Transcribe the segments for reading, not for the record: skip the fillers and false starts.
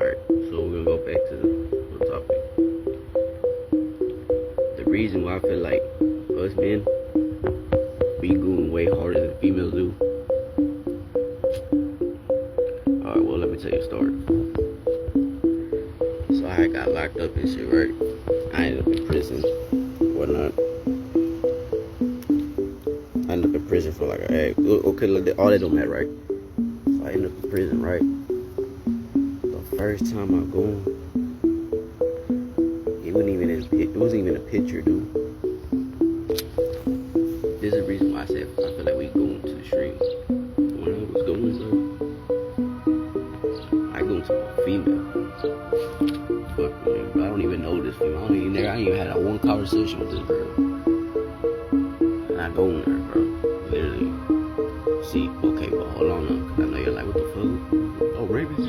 Alright, so we're gonna go back to the topic. The reason why I feel like us men be goon way harder than females do. Alright, well, let me tell you a story. So I got locked up and shit, right? I ended up in prison, whatnot. I ended up in prison for like okay, all that don't matter, right? So I ended up in prison, right? The first time I go, it wasn't even a picture, dude. This is the reason why I said I feel like we going to the stream. When I was going, I go to a female. Fuck, man, bro, I don't even know this female. I ain't even had one conversation with this girl. And I go in there, bro. Literally. See, okay, well, hold on now. Cause I know you're like, what the fuck? Oh, rape is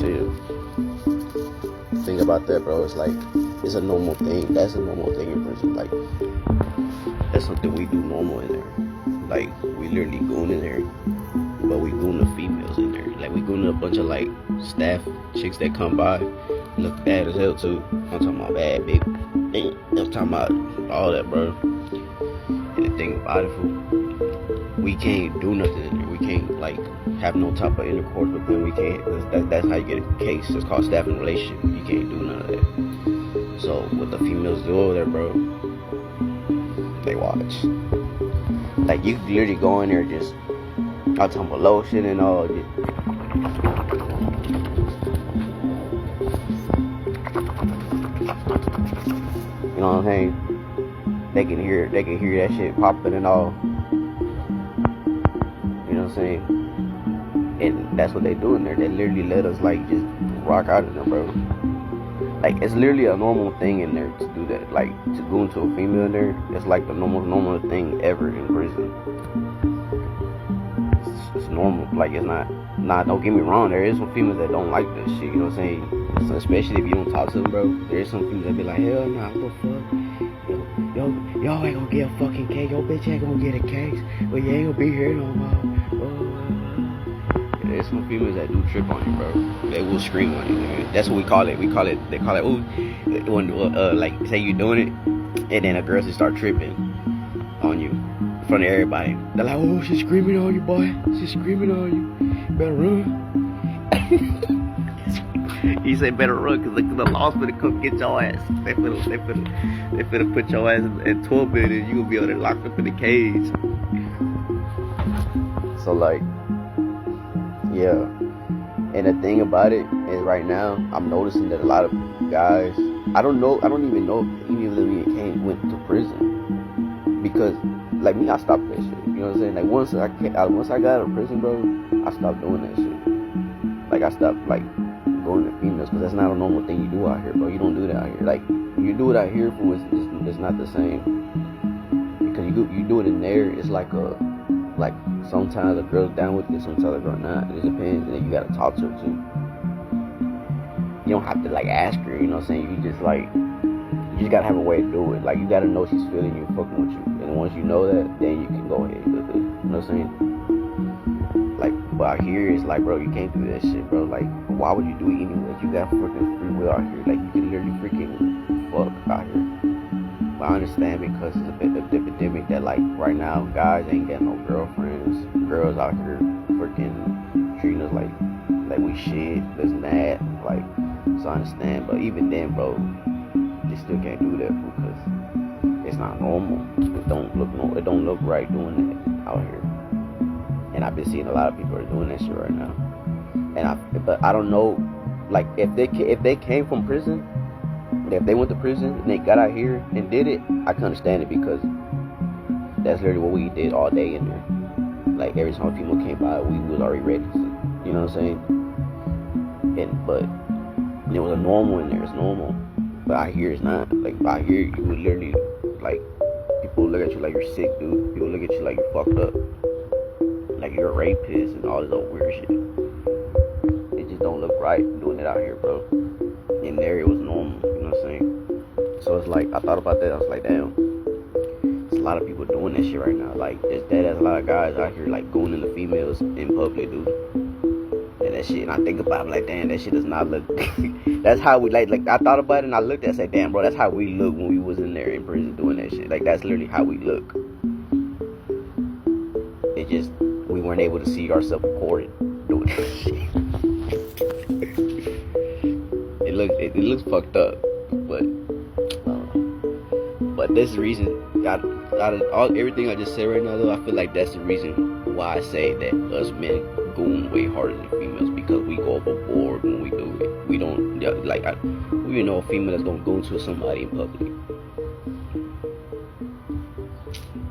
chill. Think about that, bro. It's like, it's a normal thing. That's a normal thing in prison. Like, that's something we do normal in there. Like, we literally goon in there. But we goon the females in there. Like, we goon a bunch of, like, staff chicks that come by. Look bad as hell, too. I'm talking about bad, big. I'm talking about all that, bro. And the thing about it, fool, we can't do nothing in there. We can't, like, have no type of intercourse with them. We can't. That's how you get a case. It's called staffing relationship. You can't do none of that. So, what the females do over there, bro, they watch. Like, you literally go in there just, I'm talking about lotion and all. You know what I'm saying? They can hear that shit popping and all. You know what I'm saying? And that's what they do in there. They literally let us like just rock out of them, bro. Like, it's literally a normal thing in there to do that. Like, to go into a female in there, it's like the normal thing ever in prison. It's normal. Like, it's not. Nah, don't get me wrong. There is some females that don't like this shit. You know what I'm saying? So especially if you don't talk to them, bro. There is some females that be like, hell nah, what the fuck? Yo ain't gonna get a fucking cake. Yo bitch ain't gonna get a cake. Well, you ain't gonna be here no more. There's some females that do trip on you, bro. They will scream on you, nigga. That's what we call it. They call it, ooh, when, like, say you're doing it, and then a girl just start tripping on you in front of everybody. They're like, oh, she's screaming on you, boy. She's screaming on you. Better run. He said better run, cause the law's gonna come get your ass. They finna put your ass in 12 minutes, and you gonna be over there locked up in the cage. So, like, yeah, and the thing about it is right now, I'm noticing that a lot of guys, I don't even know if any of them even went to prison. Because, like me, I stopped that shit. You know what I'm saying? Like, once I got out of prison, bro, I stopped doing that shit. Like, I stopped, like, going to females, because that's not a normal thing you do out here, bro. You don't do that out here. Like, you do it out here, for it's not the same. Because you do it in there, it's like sometimes a girl's down with it, sometimes a girl not. It just depends, and then you gotta talk to her too. You don't have to like ask her, you know what I'm saying? You just gotta have a way to do it. Like, you gotta know she's feeling you, fucking with you. And once you know that, then you can go ahead with it. You know what I'm saying? Like, but out here, it's like, bro, you can't do that shit, bro. Like, why would you do it anyway? You got freaking free will out here. Like, you can literally freaking fuck out here. But I understand, because it's a bit of epidemic that, like, right now, guys ain't got no girlfriends. Girls out here freaking treating us like we shit, this and that. Like, so I understand. But even then, bro, they still can't do that, because it's not normal. It don't look right doing that out here. And I've been seeing a lot of people are doing that shit right now. But I don't know, like, if they came from prison, if they went to prison and they got out here and did it, I can understand it, because that's literally what we did all day in there. Like, every time people came by, we was already ready to, you know what I'm saying? But it was a normal in there. It's normal. But out here, it's not. Like, out here, you would literally, like, people look at you like you're sick, dude. People look at you like you're fucked up. Like you're a rapist and all this other weird shit. It just don't look right doing it out here, bro. In there, it was normal. You know what I'm saying? So it's like, I thought about that. I was like, damn. There's a lot of people doing that shit right now. Like, there's a lot of guys out here, like, going into females in public, dude. And that shit, and I think about it, like, damn, that shit does not look. That's how we like. I thought about it, and I looked at it, and said, damn, bro, that's how we look when we was in there in prison doing that shit. Like, that's literally how we look. It just we weren't able to see ourselves recorded doing that shit. It looks fucked up, but this reason, out of everything I just said right now, though, I feel like that's the reason why I say that us men goon way harder than females, because we go overboard when we do it. We don't we know a female that's gonna go to somebody in public.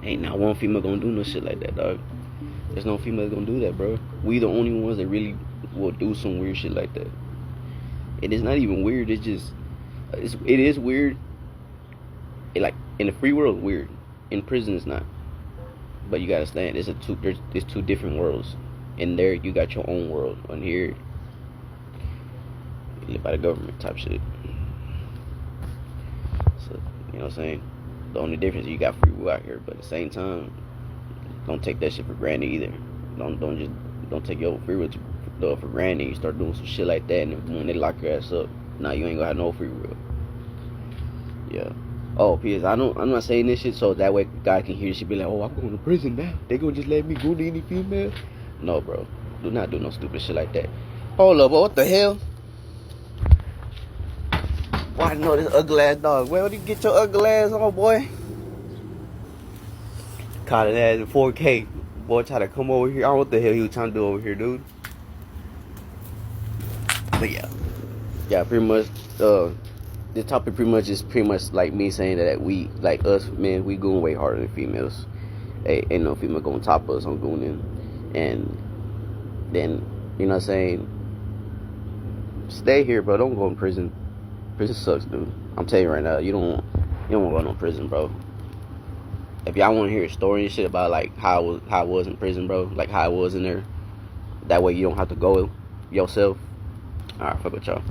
Ain't not one female gonna do no shit like that, dog. There's no female that's gonna do that, bro. We the only ones that really will do some weird shit like that. And it's not even weird. It is weird. Like in the free world, weird. In prison, it's not. But you gotta understand, there's two different worlds. In there, you got your own world. On here, you live by the government type shit. So you know what I'm saying. The only difference is you got free will out here, but at the same time, don't take that shit for granted either. Don't take your free will for granted. You start doing some shit like that, and when they lock your ass up, nah, you ain't gonna have no free will. Yeah. Oh, P.S. I'm not saying this shit so that way God can hear this shit, be like, oh, I'm going to prison now. They gonna just let me go to any female? No, bro. Do not do no stupid shit like that. Hold up, bro. What the hell? Why know this ugly ass dog? Where did you get your ugly ass on, boy? Caught it at 4K. Boy, try to come over here. I don't know what the hell he was trying to do over here, dude. But yeah, pretty much. This topic pretty much like me saying that we, like us men, we goon way harder than females. Ain't no female gonna top us on gooning. And then, you know what I'm saying, stay here, bro. Don't go in prison. Prison sucks, dude. I'm telling you right now, you don't want to go no prison, bro. If y'all want to hear a story and shit about like how I was in prison, bro, like how I was in there, that way you don't have to go yourself. Alright, fuck with y'all.